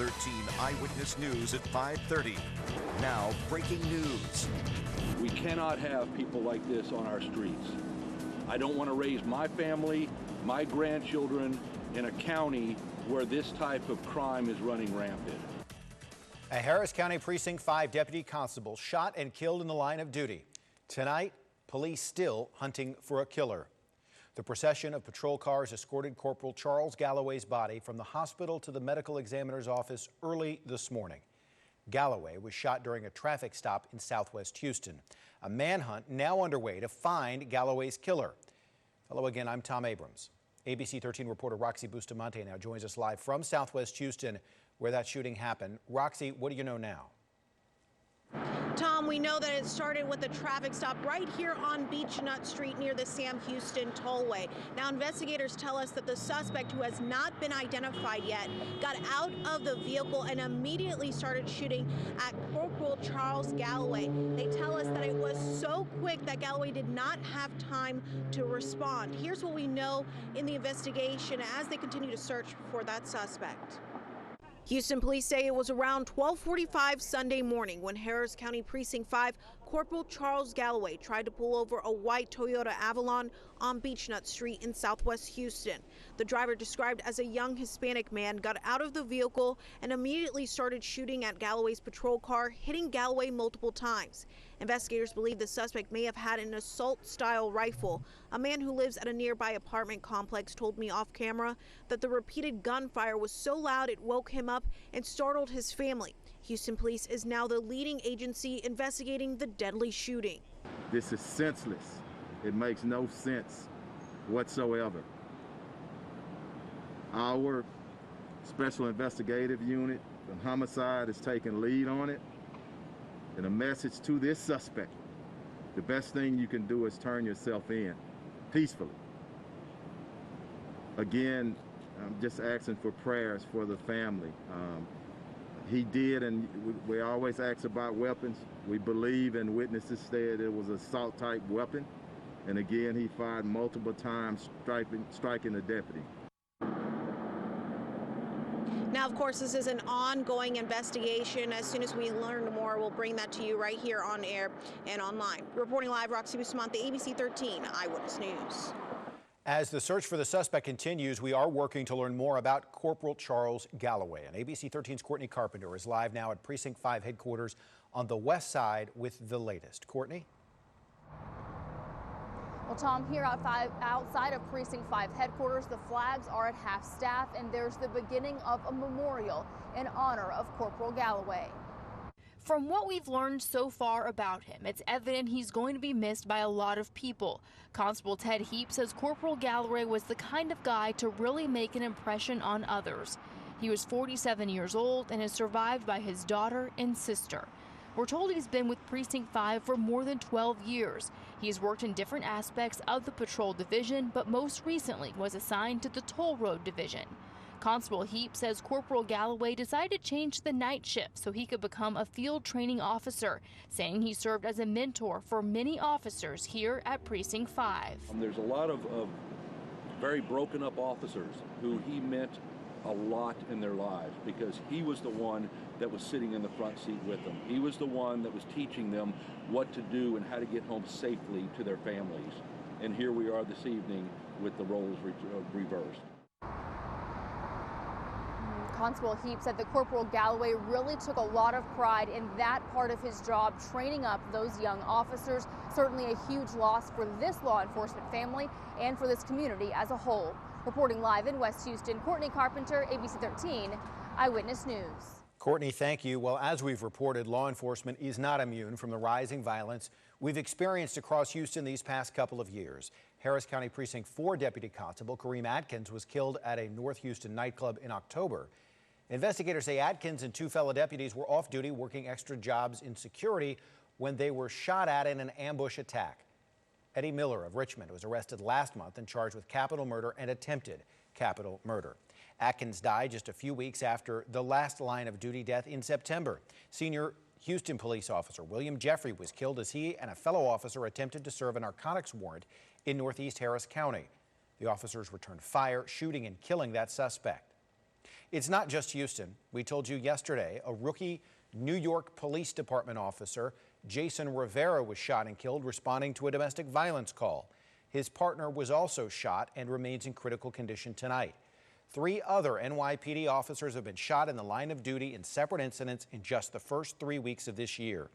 ABC13 Eyewitness News at 5:30. Now, breaking news. We cannot have people like this on our streets. I don't want to raise my family, my grandchildren in a county where this type of crime is running rampant. A Harris County Precinct 5 deputy constable shot and killed in the line of duty. Tonight, police still hunting for a killer. The procession of patrol cars escorted Corporal Charles Galloway's body from the hospital to the medical examiner's office early this morning. Galloway was shot during a traffic stop in southwest Houston. A manhunt now underway to find Galloway's killer. Hello again, I'm Tom Abrams. ABC 13 reporter Roxy Bustamante now joins us live from southwest Houston, where that shooting happened. Roxy, what do you know now? Tom, we know that it started with a traffic stop right here on Beechnut Street near the Sam Houston Tollway. Now, investigators tell us that the suspect, who has not been identified yet, got out of the vehicle and immediately started shooting at Corporal Charles Galloway. They tell us that it was so quick that Galloway did not have time to respond. Here's what we know in the investigation as they continue to search for that suspect. Houston police say it was around 12:45 Sunday morning when Harris County Precinct 5 Corporal Charles Galloway tried to pull over a white Toyota Avalon on Beechnut Street in southwest Houston. The driver, described as a young Hispanic man, got out of the vehicle and immediately started shooting at Galloway's patrol car, hitting Galloway multiple times. Investigators believe the suspect may have had an assault-style rifle. A man who lives at a nearby apartment complex told me off camera that the repeated gunfire was so loud it woke him up and startled his family. Houston police is now the leading agency investigating the deadly shooting. This is senseless. It makes no sense whatsoever. Our special investigative unit, the homicide, is taking lead on it. And a message to this suspect: the best thing you can do is turn yourself in peacefully. Again, I'm just asking for prayers for the family. He did, and we always ask about weapons. We believe, and witnesses said it was an assault-type weapon. And again, he fired multiple times, striking the deputy. Now, of course, this is an ongoing investigation. As soon as we learn more, we'll bring that to you right here on air and online. Reporting live, Roxy Bustamante, ABC 13 Eyewitness News. As the search for the suspect continues, we are working to learn more about Corporal Charles Galloway. And ABC 13's Courtney Carpenter is live now at Precinct 5 headquarters on the west side with the latest. Courtney? Well, Tom, here outside of Precinct 5 headquarters, the flags are at half-staff, and there's the beginning of a memorial in honor of Corporal Galloway. From what we've learned so far about him, it's evident he's going to be missed by a lot of people. Constable Ted Heap says Corporal Galloway was the kind of guy to really make an impression on others. He was 47 years old and is survived by his daughter and sister. We're told he's been with Precinct 5 for more than 12 years. He's worked in different aspects of the patrol division, but most recently was assigned to the toll road division. Constable Heap says Corporal Galloway decided to change the night shift so he could become a field training officer, saying he served as a mentor for many officers here at Precinct 5. There's a lot of very broken up officers who he meant a lot in their lives, because he was the one that was sitting in the front seat with them. He was the one that was teaching them what to do and how to get home safely to their families. And here we are this evening with the roles reversed. Constable Heap said that Corporal Galloway really took a lot of pride in that part of his job, training up those young officers. Certainly a huge loss for this law enforcement family and for this community as a whole. Reporting live in West Houston, Courtney Carpenter, ABC 13 Eyewitness News. Courtney, thank you. Well, as we've reported, law enforcement is not immune from the rising violence we've experienced across Houston these past couple of years. Harris County Precinct 4 Deputy Constable Kareem Atkins was killed at a North Houston nightclub in October. Investigators say Atkins and two fellow deputies were off duty working extra jobs in security when they were shot at in an ambush attack. Eddie Miller of Richmond was arrested last month and charged with capital murder and attempted capital murder. Atkins died just a few weeks after the last line of duty death in September. Senior Houston police officer William Jeffrey was killed as he and a fellow officer attempted to serve a narcotics warrant in Northeast Harris County. The officers returned fire, shooting and killing that suspect. It's not just Houston. We told you yesterday a rookie New York Police Department officer, Jason Rivera, was shot and killed responding to a domestic violence call. His partner was also shot and remains in critical condition tonight. 3 other NYPD officers have been shot in the line of duty in separate incidents in just the first 3 weeks of this year.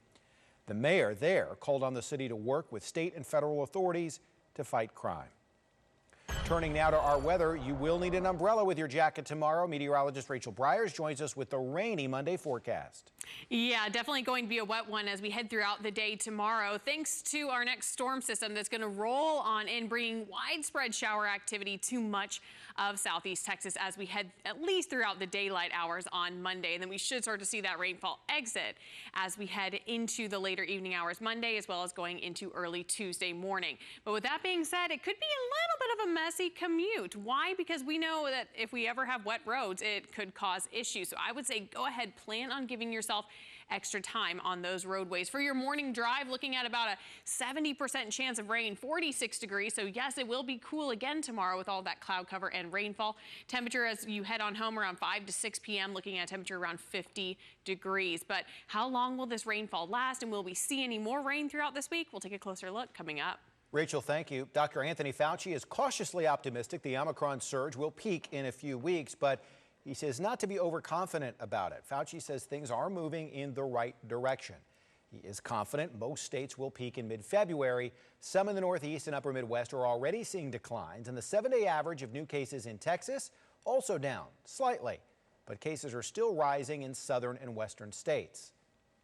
The mayor there called on the city to work with state and federal authorities to fight crime. Turning now to our weather, you will need an umbrella with your jacket tomorrow. Meteorologist Rachel Bryars joins us with the rainy Monday forecast. Yeah, definitely going to be a wet one as we head throughout the day tomorrow, thanks to our next storm system that's going to roll on in, bringing widespread shower activity to much of southeast Texas as we head at least throughout the daylight hours on Monday. And then we should start to see that rainfall exit as we head into the later evening hours Monday, as well as going into early Tuesday morning. But with that being said, it could be a little bit of a messy commute. Why? Because we know that if we ever have wet roads, it could cause issues. So I would say go ahead, plan on giving yourself extra time on those roadways. For your morning drive, looking at about a 70% chance of rain, 46 degrees. So yes, it will be cool again tomorrow with all that cloud cover and rainfall. Temperature as you head on home around 5 to 6 p.m. looking at temperature around 50 degrees. But how long will this rainfall last, and will we see any more rain throughout this week? We'll take a closer look coming up. Rachel, thank you. Dr. Anthony Fauci is cautiously optimistic the Omicron surge will peak in a few weeks, but he says not to be overconfident about it. Fauci says things are moving in the right direction. He is confident most states will peak in mid-February. Some in the Northeast and upper Midwest are already seeing declines, and the 7-day average of new cases in Texas also down slightly. But cases are still rising in southern and western states.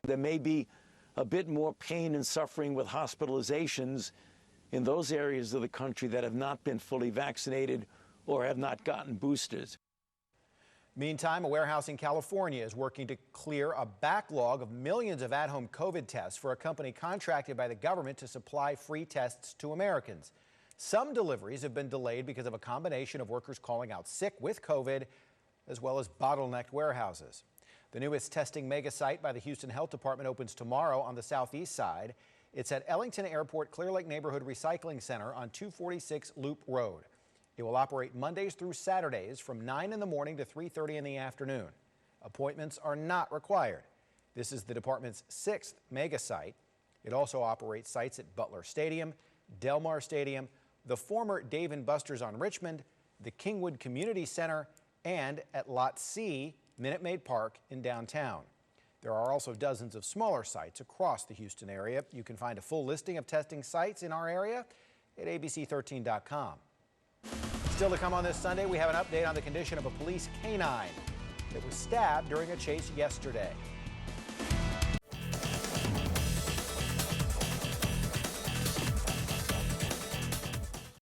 There may be a bit more pain and suffering with hospitalizations in those areas of the country that have not been fully vaccinated or have not gotten boosters. Meantime, a warehouse in California is working to clear a backlog of millions of at-home COVID tests for a company contracted by the government to supply free tests to Americans. Some deliveries have been delayed because of a combination of workers calling out sick with COVID, as well as bottlenecked warehouses. The newest testing mega site by the Houston Health Department opens tomorrow on the southeast side. It's at Ellington Airport Clear Lake Neighborhood Recycling Center on 246 Loop Road. It will operate Mondays through Saturdays from 9 in the morning to 3:30 in the afternoon. Appointments are not required. This is the department's 6th mega site. It also operates sites at Butler Stadium, Delmar Stadium, the former Dave & Buster's on Richmond, the Kingwood Community Center, and at Lot C, Minute Maid Park in downtown. There are also dozens of smaller sites across the Houston area. You can find a full listing of testing sites in our area at ABC13.com. Still to come on this Sunday, we have an update on the condition of a police canine that was stabbed during a chase yesterday.